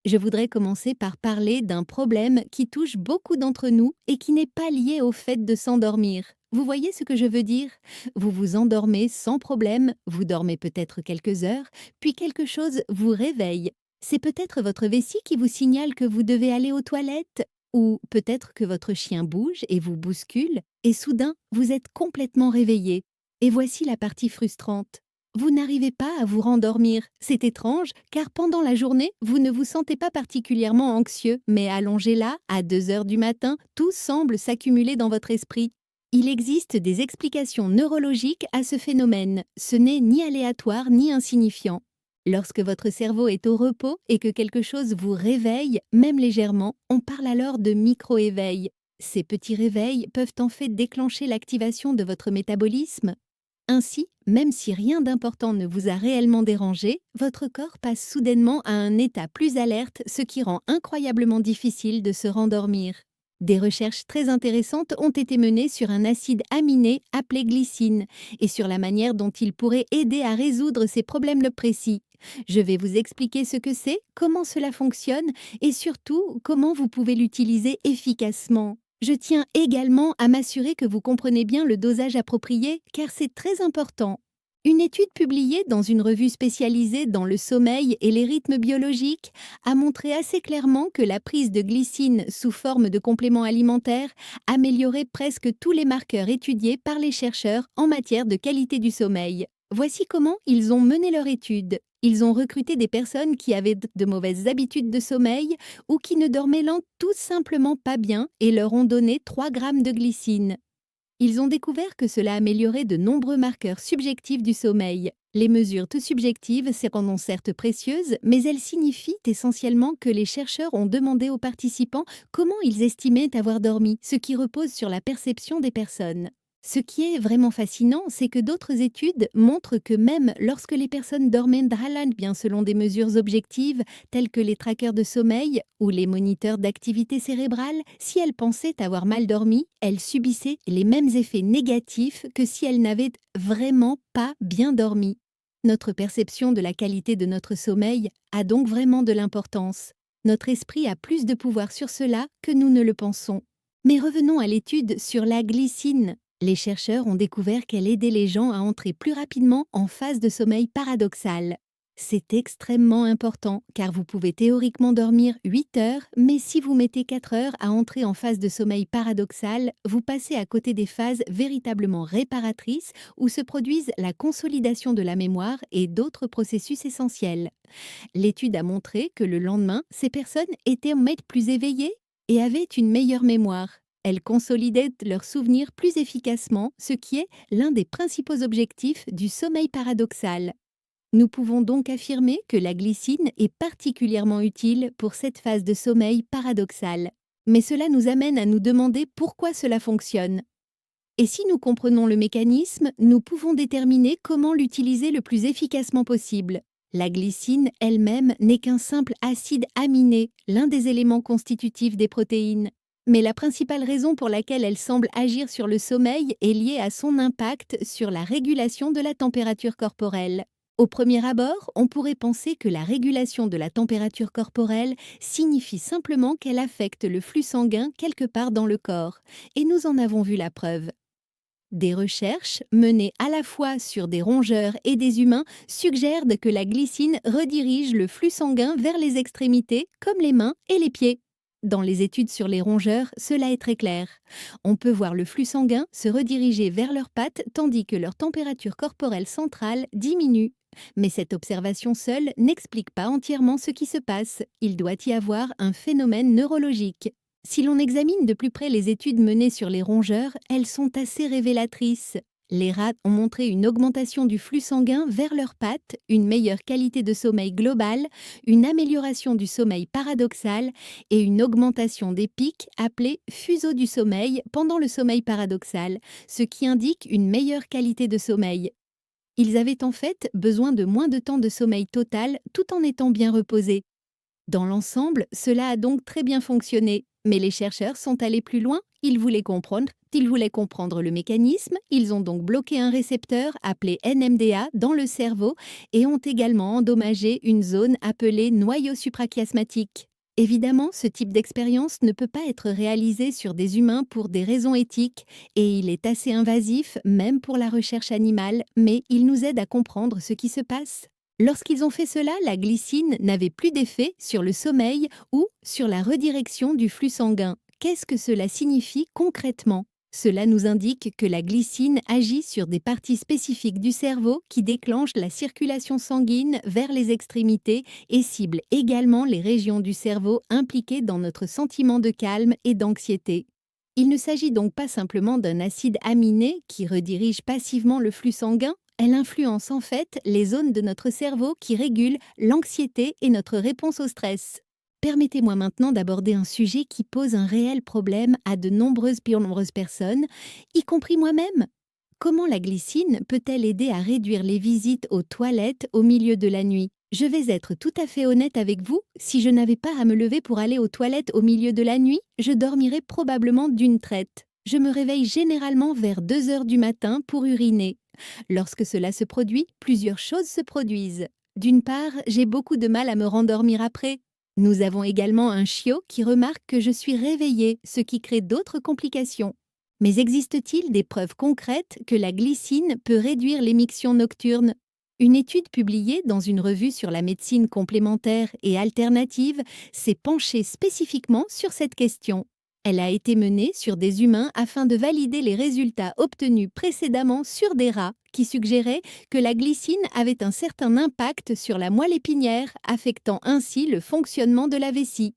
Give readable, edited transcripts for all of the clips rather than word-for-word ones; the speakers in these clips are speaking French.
Je voudrais commencer par parler d'un problème qui touche beaucoup d'entre nous et qui n'est pas lié au fait de s'endormir. Vous voyez ce que je veux dire? Vous vous endormez sans problème, vous dormez peut-être quelques heures, puis quelque chose vous réveille. C'est peut-être votre vessie qui vous signale que vous devez aller aux toilettes, ou peut-être que votre chien bouge et vous bouscule, et soudain, vous êtes complètement réveillé. Et voici la partie frustrante. Vous n'arrivez pas à vous rendormir. C'est étrange, car pendant la journée, vous ne vous sentez pas particulièrement anxieux, mais allongé là, à 2 heures du matin, tout semble s'accumuler dans votre esprit. Il existe des explications neurologiques à ce phénomène. Ce n'est ni aléatoire ni insignifiant. Lorsque votre cerveau est au repos et que quelque chose vous réveille, même légèrement, on parle alors de micro-éveil. Ces petits réveils peuvent en fait déclencher l'activation de votre métabolisme. Ainsi, même si rien d'important ne vous a réellement dérangé, votre corps passe soudainement à un état plus alerte, ce qui rend incroyablement difficile de se rendormir. Des recherches très intéressantes ont été menées sur un acide aminé appelé glycine et sur la manière dont il pourrait aider à résoudre ces problèmes précis. Je vais vous expliquer ce que c'est, comment cela fonctionne et surtout comment vous pouvez l'utiliser efficacement. Je tiens également à m'assurer que vous comprenez bien le dosage approprié, car c'est très important. Une étude publiée dans une revue spécialisée dans le sommeil et les rythmes biologiques a montré assez clairement que la prise de glycine sous forme de complément alimentaire améliorait presque tous les marqueurs étudiés par les chercheurs en matière de qualité du sommeil. Voici comment ils ont mené leur étude. Ils ont recruté des personnes qui avaient de mauvaises habitudes de sommeil ou qui ne dormaient tout simplement pas bien et leur ont donné 3 grammes de glycine. Ils ont découvert que cela améliorait de nombreux marqueurs subjectifs du sommeil. Les mesures tout subjectives seront certes précieuses, mais elles signifient essentiellement que les chercheurs ont demandé aux participants comment ils estimaient avoir dormi, ce qui repose sur la perception des personnes. Ce qui est vraiment fascinant, c'est que d'autres études montrent que même lorsque les personnes dormaient bien selon des mesures objectives, tels que les trackers de sommeil ou les moniteurs d'activité cérébrale, si elles pensaient avoir mal dormi, elles subissaient les mêmes effets négatifs que si elles n'avaient vraiment pas bien dormi. Notre perception de la qualité de notre sommeil a donc vraiment de l'importance. Notre esprit a plus de pouvoir sur cela que nous ne le pensons. Mais revenons à l'étude sur la glycine. Les chercheurs ont découvert qu'elle aidait les gens à entrer plus rapidement en phase de sommeil paradoxal. C'est extrêmement important car vous pouvez théoriquement dormir 8 heures, mais si vous mettez 4 heures à entrer en phase de sommeil paradoxal, vous passez à côté des phases véritablement réparatrices où se produisent la consolidation de la mémoire et d'autres processus essentiels. L'étude a montré que le lendemain, ces personnes étaient plus éveillées et avaient une meilleure mémoire. Elles consolidaient leurs souvenirs plus efficacement, ce qui est l'un des principaux objectifs du sommeil paradoxal. Nous pouvons donc affirmer que la glycine est particulièrement utile pour cette phase de sommeil paradoxal. Mais cela nous amène à nous demander pourquoi cela fonctionne. Et si nous comprenons le mécanisme, nous pouvons déterminer comment l'utiliser le plus efficacement possible. La glycine elle-même n'est qu'un simple acide aminé, l'un des éléments constitutifs des protéines. Mais la principale raison pour laquelle elle semble agir sur le sommeil est liée à son impact sur la régulation de la température corporelle. Au premier abord, on pourrait penser que la régulation de la température corporelle signifie simplement qu'elle affecte le flux sanguin quelque part dans le corps, et nous en avons vu la preuve. Des recherches, menées à la fois sur des rongeurs et des humains, suggèrent que la glycine redirige le flux sanguin vers les extrémités, comme les mains et les pieds. Dans les études sur les rongeurs, cela est très clair. On peut voir le flux sanguin se rediriger vers leurs pattes tandis que leur température corporelle centrale diminue. Mais cette observation seule n'explique pas entièrement ce qui se passe. Il doit y avoir un phénomène neurologique. Si l'on examine de plus près les études menées sur les rongeurs, elles sont assez révélatrices. Les rats ont montré une augmentation du flux sanguin vers leurs pattes, une meilleure qualité de sommeil globale, une amélioration du sommeil paradoxal et une augmentation des pics appelés fuseaux du sommeil pendant le sommeil paradoxal, ce qui indique une meilleure qualité de sommeil. Ils avaient en fait besoin de moins de temps de sommeil total tout en étant bien reposés. Dans l'ensemble, cela a donc très bien fonctionné. Mais les chercheurs sont allés plus loin, ils voulaient comprendre le mécanisme, ils ont donc bloqué un récepteur appelé NMDA dans le cerveau et ont également endommagé une zone appelée noyau suprachiasmatique. Évidemment, ce type d'expérience ne peut pas être réalisé sur des humains pour des raisons éthiques et il est assez invasif même pour la recherche animale, mais il nous aide à comprendre ce qui se passe. Lorsqu'ils ont fait cela, la glycine n'avait plus d'effet sur le sommeil ou sur la redirection du flux sanguin. Qu'est-ce que cela signifie concrètement? Cela nous indique que la glycine agit sur des parties spécifiques du cerveau qui déclenchent la circulation sanguine vers les extrémités et cible également les régions du cerveau impliquées dans notre sentiment de calme et d'anxiété. Il ne s'agit donc pas simplement d'un acide aminé qui redirige passivement le flux sanguin, elle influence en fait les zones de notre cerveau qui régulent l'anxiété et notre réponse au stress. Permettez-moi maintenant d'aborder un sujet qui pose un réel problème à de nombreuses personnes, y compris moi-même. Comment la glycine peut-elle aider à réduire les visites aux toilettes au milieu de la nuit? Je vais être tout à fait honnête avec vous, si je n'avais pas à me lever pour aller aux toilettes au milieu de la nuit, je dormirais probablement d'une traite. Je me réveille généralement vers 2 heures du matin pour uriner. Lorsque cela se produit, plusieurs choses se produisent. D'une part, j'ai beaucoup de mal à me rendormir après. Nous avons également un chiot qui remarque que je suis réveillée, ce qui crée d'autres complications. Mais existe-t-il des preuves concrètes que la glycine peut réduire l'émission nocturne? Une étude publiée dans une revue sur la médecine complémentaire et alternative s'est penchée spécifiquement sur cette question. Elle a été menée sur des humains afin de valider les résultats obtenus précédemment sur des rats qui suggéraient que la glycine avait un certain impact sur la moelle épinière, affectant ainsi le fonctionnement de la vessie.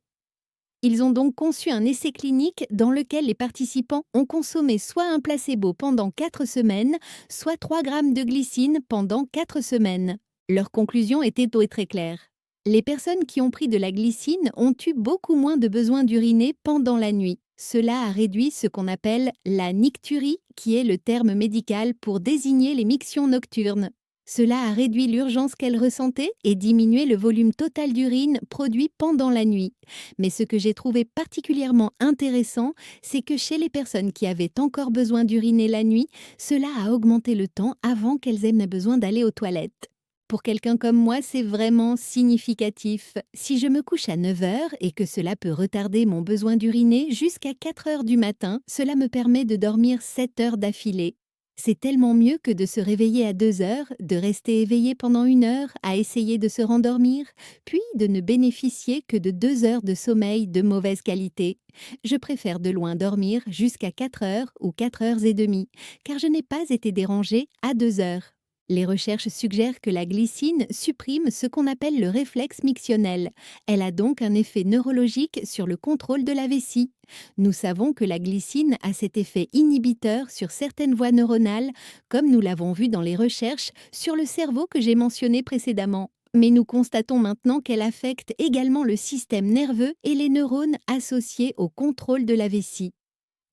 Ils ont donc conçu un essai clinique dans lequel les participants ont consommé soit un placebo pendant 4 semaines, soit 3 grammes de glycine pendant 4 semaines. Leur conclusion était très claire. Les personnes qui ont pris de la glycine ont eu beaucoup moins de besoin d'uriner pendant la nuit. Cela a réduit ce qu'on appelle la nicturie, qui est le terme médical pour désigner les mictions nocturnes. Cela a réduit l'urgence qu'elles ressentaient et diminué le volume total d'urine produit pendant la nuit. Mais ce que j'ai trouvé particulièrement intéressant, c'est que chez les personnes qui avaient encore besoin d'uriner la nuit, cela a augmenté le temps avant qu'elles aient besoin d'aller aux toilettes. Pour quelqu'un comme moi, c'est vraiment significatif. Si je me couche à 9 heures et que cela peut retarder mon besoin d'uriner jusqu'à 4 heures du matin, cela me permet de dormir 7 heures d'affilée. C'est tellement mieux que de se réveiller à 2 heures, de rester éveillé pendant 1 heure à essayer de se rendormir, puis de ne bénéficier que de 2 heures de sommeil de mauvaise qualité. Je préfère de loin dormir jusqu'à 4 heures ou 4 heures et demie, car je n'ai pas été dérangée à 2 heures. Les recherches suggèrent que la glycine supprime ce qu'on appelle le réflexe mictionnel. Elle a donc un effet neurologique sur le contrôle de la vessie. Nous savons que la glycine a cet effet inhibiteur sur certaines voies neuronales, comme nous l'avons vu dans les recherches sur le cerveau que j'ai mentionné précédemment. Mais nous constatons maintenant qu'elle affecte également le système nerveux et les neurones associés au contrôle de la vessie.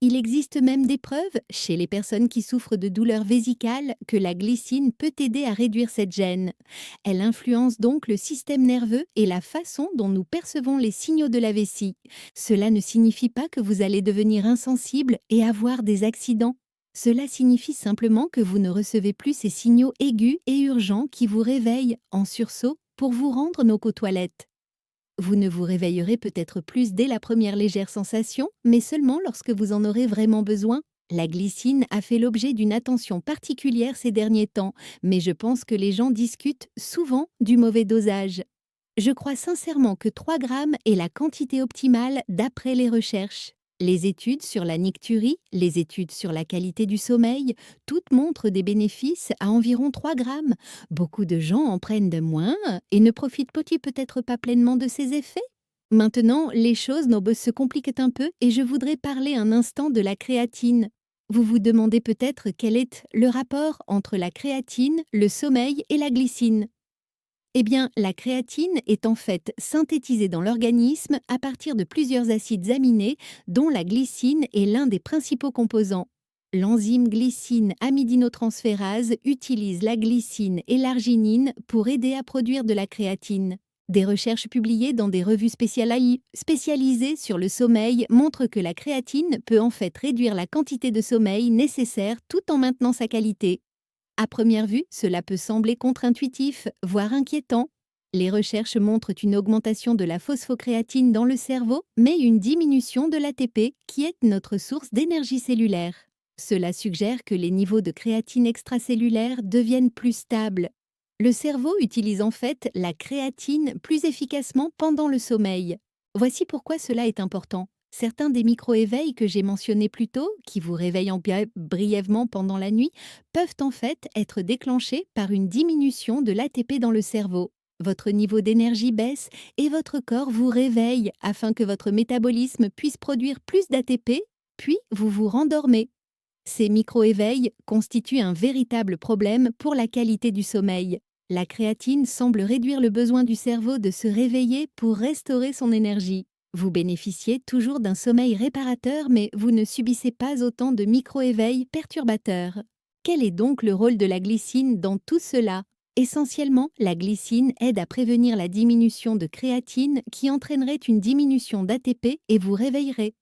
Il existe même des preuves, chez les personnes qui souffrent de douleurs vésicales, que la glycine peut aider à réduire cette gêne. Elle influence donc le système nerveux et la façon dont nous percevons les signaux de la vessie. Cela ne signifie pas que vous allez devenir insensible et avoir des accidents. Cela signifie simplement que vous ne recevez plus ces signaux aigus et urgents qui vous réveillent en sursaut pour vous rendre aux toilettes. Vous ne vous réveillerez peut-être plus dès la première légère sensation, mais seulement lorsque vous en aurez vraiment besoin. La glycine a fait l'objet d'une attention particulière ces derniers temps, mais je pense que les gens discutent souvent du mauvais dosage. Je crois sincèrement que 3 grammes est la quantité optimale d'après les recherches. Les études sur la nicturie, les études sur la qualité du sommeil, toutes montrent des bénéfices à environ 3 grammes. Beaucoup de gens en prennent de moins et ne profitent peut-être pas pleinement de ces effets. Maintenant, les choses se compliquent un peu et je voudrais parler un instant de la créatine. Vous vous demandez peut-être quel est le rapport entre la créatine, le sommeil et la glycine. Eh bien, la créatine est en fait synthétisée dans l'organisme à partir de plusieurs acides aminés dont la glycine est l'un des principaux composants. L'enzyme glycine amidinotransférase utilise la glycine et l'arginine pour aider à produire de la créatine. Des recherches publiées dans des revues spécialisées sur le sommeil montrent que la créatine peut en fait réduire la quantité de sommeil nécessaire tout en maintenant sa qualité. À première vue, cela peut sembler contre-intuitif, voire inquiétant. Les recherches montrent une augmentation de la phosphocréatine dans le cerveau, mais une diminution de l'ATP, qui est notre source d'énergie cellulaire. Cela suggère que les niveaux de créatine extracellulaire deviennent plus stables. Le cerveau utilise en fait la créatine plus efficacement pendant le sommeil. Voici pourquoi cela est important. Certains des micro-éveils que j'ai mentionnés plus tôt, qui vous réveillent brièvement pendant la nuit, peuvent en fait être déclenchés par une diminution de l'ATP dans le cerveau. Votre niveau d'énergie baisse et votre corps vous réveille afin que votre métabolisme puisse produire plus d'ATP, puis vous vous rendormez. Ces micro-éveils constituent un véritable problème pour la qualité du sommeil. La créatine semble réduire le besoin du cerveau de se réveiller pour restaurer son énergie. Vous bénéficiez toujours d'un sommeil réparateur, mais vous ne subissez pas autant de micro-éveils perturbateurs. Quel est donc le rôle de la glycine dans tout cela? Essentiellement, la glycine aide à prévenir la diminution de créatine qui entraînerait une diminution d'ATP et vous réveillerait.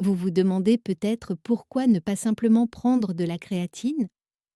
Vous vous demandez peut-être pourquoi ne pas simplement prendre de la créatine?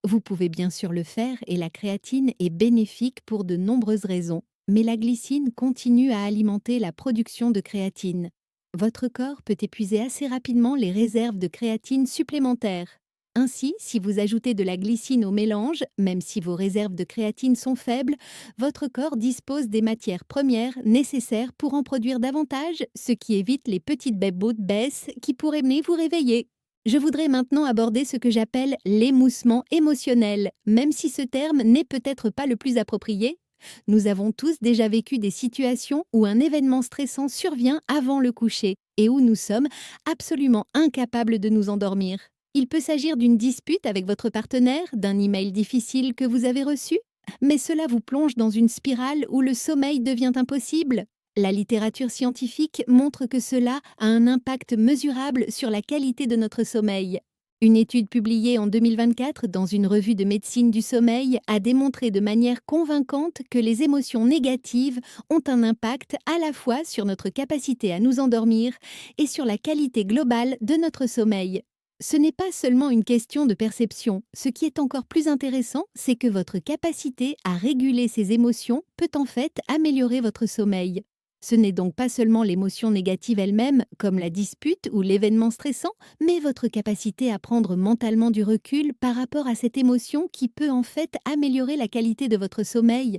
Vous pouvez bien sûr le faire et la créatine est bénéfique pour de nombreuses raisons. Mais la glycine continue à alimenter la production de créatine. Votre corps peut épuiser assez rapidement les réserves de créatine supplémentaires. Ainsi, si vous ajoutez de la glycine au mélange, même si vos réserves de créatine sont faibles, votre corps dispose des matières premières nécessaires pour en produire davantage, ce qui évite les petites bêtes baisses qui pourraient venir vous réveiller. Je voudrais maintenant aborder ce que j'appelle l'émoussement émotionnel, même si ce terme n'est peut-être pas le plus approprié. Nous avons tous déjà vécu des situations où un événement stressant survient avant le coucher et où nous sommes absolument incapables de nous endormir. Il peut s'agir d'une dispute avec votre partenaire, d'un email difficile que vous avez reçu, mais cela vous plonge dans une spirale où le sommeil devient impossible. La littérature scientifique montre que cela a un impact mesurable sur la qualité de notre sommeil. Une étude publiée en 2024 dans une revue de médecine du sommeil a démontré de manière convaincante que les émotions négatives ont un impact à la fois sur notre capacité à nous endormir et sur la qualité globale de notre sommeil. Ce n'est pas seulement une question de perception. Ce qui est encore plus intéressant, c'est que votre capacité à réguler ces émotions peut en fait améliorer votre sommeil. Ce n'est donc pas seulement l'émotion négative elle-même, comme la dispute ou l'événement stressant, mais votre capacité à prendre mentalement du recul par rapport à cette émotion qui peut en fait améliorer la qualité de votre sommeil.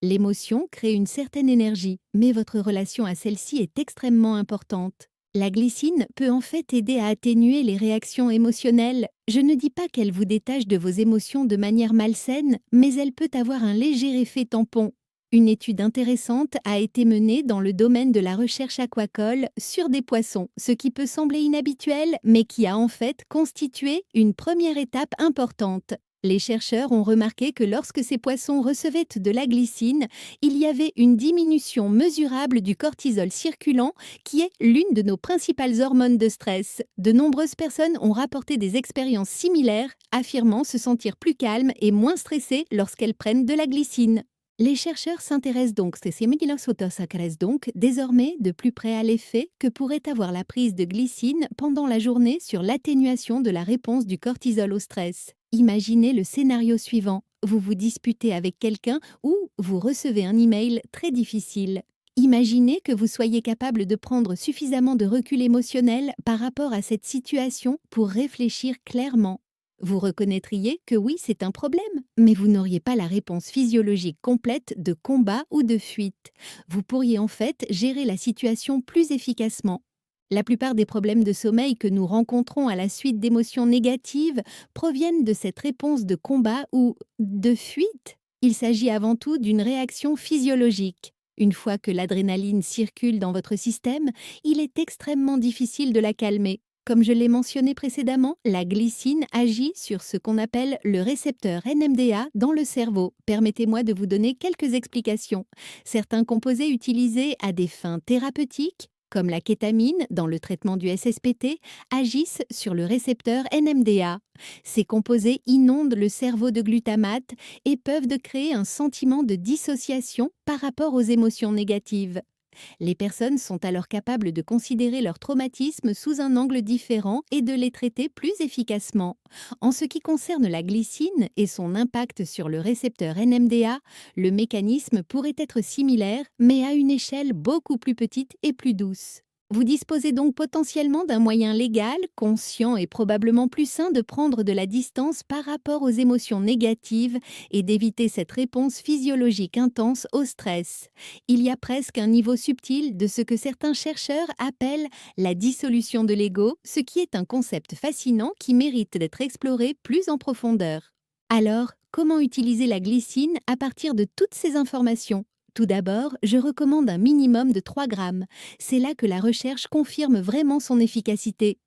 L'émotion crée une certaine énergie, mais votre relation à celle-ci est extrêmement importante. La glycine peut en fait aider à atténuer les réactions émotionnelles. Je ne dis pas qu'elle vous détache de vos émotions de manière malsaine, mais elle peut avoir un léger effet tampon. Une étude intéressante a été menée dans le domaine de la recherche aquacole sur des poissons, ce qui peut sembler inhabituel, mais qui a en fait constitué une première étape importante. Les chercheurs ont remarqué que lorsque ces poissons recevaient de la glycine, il y avait une diminution mesurable du cortisol circulant, qui est l'une de nos principales hormones de stress. De nombreuses personnes ont rapporté des expériences similaires, affirmant se sentir plus calmes et moins stressées lorsqu'elles prennent de la glycine. Les chercheurs s'intéressent donc désormais de plus près à l'effet que pourrait avoir la prise de glycine pendant la journée sur l'atténuation de la réponse du cortisol au stress. Imaginez le scénario suivant. Vous vous disputez avec quelqu'un ou vous recevez un email très difficile. Imaginez que vous soyez capable de prendre suffisamment de recul émotionnel par rapport à cette situation pour réfléchir clairement. Vous reconnaîtriez que oui, c'est un problème, mais vous n'auriez pas la réponse physiologique complète de combat ou de fuite. Vous pourriez en fait gérer la situation plus efficacement. La plupart des problèmes de sommeil que nous rencontrons à la suite d'émotions négatives proviennent de cette réponse de combat ou de fuite. Il s'agit avant tout d'une réaction physiologique. Une fois que l'adrénaline circule dans votre système, il est extrêmement difficile de la calmer. Comme je l'ai mentionné précédemment, la glycine agit sur ce qu'on appelle le récepteur NMDA dans le cerveau. Permettez-moi de vous donner quelques explications. Certains composés utilisés à des fins thérapeutiques, comme la kétamine dans le traitement du SSPT, agissent sur le récepteur NMDA. Ces composés inondent le cerveau de glutamate et peuvent de créer un sentiment de dissociation par rapport aux émotions négatives. Les personnes sont alors capables de considérer leur traumatisme sous un angle différent et de les traiter plus efficacement. En ce qui concerne la glycine et son impact sur le récepteur NMDA, le mécanisme pourrait être similaire, mais à une échelle beaucoup plus petite et plus douce. Vous disposez donc potentiellement d'un moyen légal, conscient et probablement plus sain de prendre de la distance par rapport aux émotions négatives et d'éviter cette réponse physiologique intense au stress. Il y a presque un niveau subtil de ce que certains chercheurs appellent la dissolution de l'ego, ce qui est un concept fascinant qui mérite d'être exploré plus en profondeur. Alors, comment utiliser la glycine à partir de toutes ces informations? Tout d'abord, je recommande un minimum de 3 grammes. C'est là que la recherche confirme vraiment son efficacité.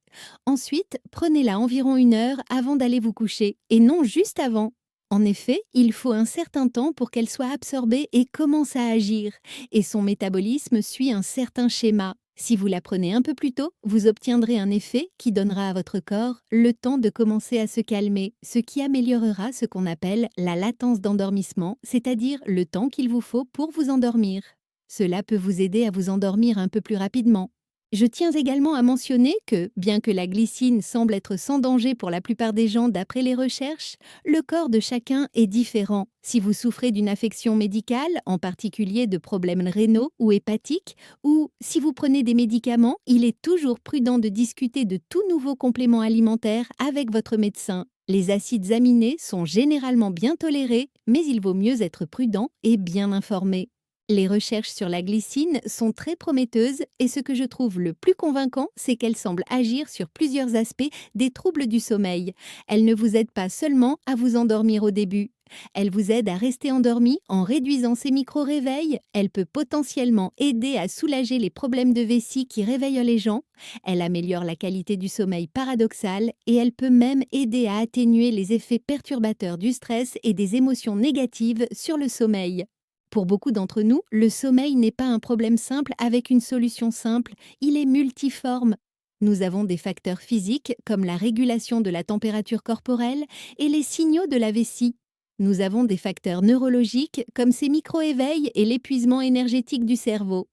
Ensuite, prenez-la environ 1 heure avant d'aller vous coucher, et non juste avant. En effet, il faut un certain temps pour qu'elle soit absorbée et commence à agir, et son métabolisme suit un certain schéma. Si vous la prenez un peu plus tôt, vous obtiendrez un effet qui donnera à votre corps le temps de commencer à se calmer, ce qui améliorera ce qu'on appelle la latence d'endormissement, c'est-à-dire le temps qu'il vous faut pour vous endormir. Cela peut vous aider à vous endormir un peu plus rapidement. Je tiens également à mentionner que, bien que la glycine semble être sans danger pour la plupart des gens d'après les recherches, le corps de chacun est différent. Si vous souffrez d'une affection médicale, en particulier de problèmes rénaux ou hépatiques, ou si vous prenez des médicaments, il est toujours prudent de discuter de tout nouveau complément alimentaire avec votre médecin. Les acides aminés sont généralement bien tolérés, mais il vaut mieux être prudent et bien informé. Les recherches sur la glycine sont très prometteuses et ce que je trouve le plus convaincant, c'est qu'elle semble agir sur plusieurs aspects des troubles du sommeil. Elle ne vous aide pas seulement à vous endormir au début. Elle vous aide à rester endormi en réduisant ces micro-réveils. Elle peut potentiellement aider à soulager les problèmes de vessie qui réveillent les gens. Elle améliore la qualité du sommeil paradoxal et elle peut même aider à atténuer les effets perturbateurs du stress et des émotions négatives sur le sommeil. Pour beaucoup d'entre nous, le sommeil n'est pas un problème simple avec une solution simple, il est multiforme. Nous avons des facteurs physiques comme la régulation de la température corporelle et les signaux de la vessie. Nous avons des facteurs neurologiques comme ces micro-éveils et l'épuisement énergétique du cerveau.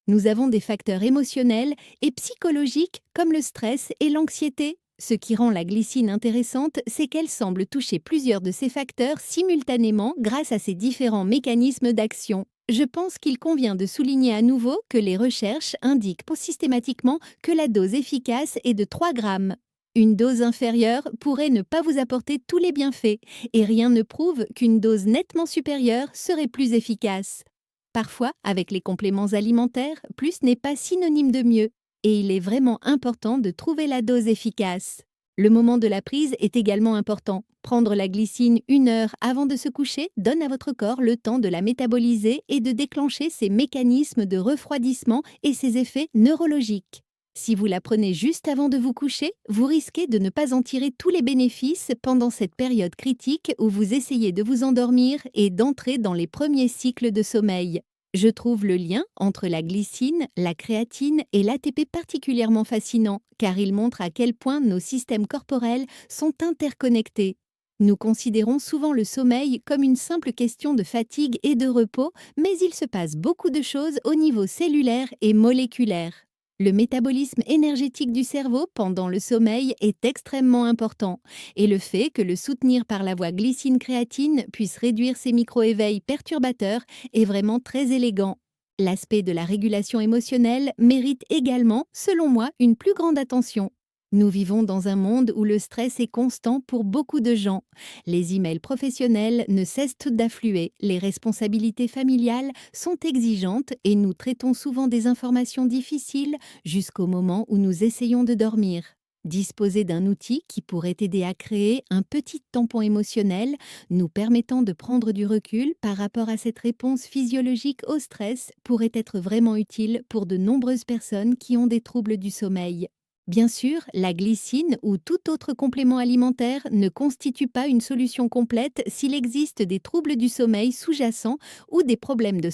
Nous avons des facteurs émotionnels et psychologiques comme le stress et l'anxiété. Ce qui rend la glycine intéressante, c'est qu'elle semble toucher plusieurs de ces facteurs simultanément grâce à ses différents mécanismes d'action. Je pense qu'il convient de souligner à nouveau que les recherches indiquent systématiquement que la dose efficace est de 3 grammes. Une dose inférieure pourrait ne pas vous apporter tous les bienfaits, et rien ne prouve qu'une dose nettement supérieure serait plus efficace. Parfois, avec les compléments alimentaires, plus n'est pas synonyme de mieux. Et il est vraiment important de trouver la dose efficace. Le moment de la prise est également important. Prendre la glycine 1 heure avant de se coucher donne à votre corps le temps de la métaboliser et de déclencher ses mécanismes de refroidissement et ses effets neurologiques. Si vous la prenez juste avant de vous coucher, vous risquez de ne pas en tirer tous les bénéfices pendant cette période critique où vous essayez de vous endormir et d'entrer dans les premiers cycles de sommeil. Je trouve le lien entre la glycine, la créatine et l'ATP particulièrement fascinant, car il montre à quel point nos systèmes corporels sont interconnectés. Nous considérons souvent le sommeil comme une simple question de fatigue et de repos, mais il se passe beaucoup de choses au niveau cellulaire et moléculaire. Le métabolisme énergétique du cerveau pendant le sommeil est extrêmement important et le fait que le soutenir par la voie glycine-créatine puisse réduire ces micro-éveils perturbateurs est vraiment très élégant. L'aspect de la régulation émotionnelle mérite également, selon moi, une plus grande attention. Nous vivons dans un monde où le stress est constant pour beaucoup de gens. Les emails professionnels ne cessent d'affluer, les responsabilités familiales sont exigeantes et nous traitons souvent des informations difficiles jusqu'au moment où nous essayons de dormir. Disposer d'un outil qui pourrait aider à créer un petit tampon émotionnel, nous permettant de prendre du recul par rapport à cette réponse physiologique au stress, pourrait être vraiment utile pour de nombreuses personnes qui ont des troubles du sommeil. Bien sûr, la glycine ou tout autre complément alimentaire ne constitue pas une solution complète s'il existe des troubles du sommeil sous-jacents ou des problèmes de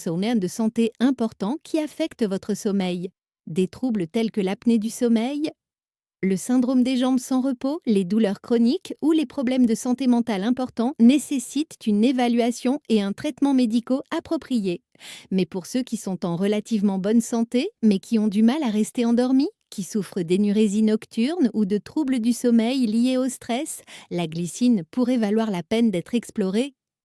santé importants qui affectent votre sommeil. Des troubles tels que l'apnée du sommeil, le syndrome des jambes sans repos, les douleurs chroniques ou les problèmes de santé mentale importants nécessitent une évaluation et un traitement médicaux appropriés. Mais pour ceux qui sont en relativement bonne santé, mais qui ont du mal à rester endormis, qui souffrent d'énurésie nocturne ou de troubles du sommeil liés au stress, la glycine pourrait valoir la peine d'être explorée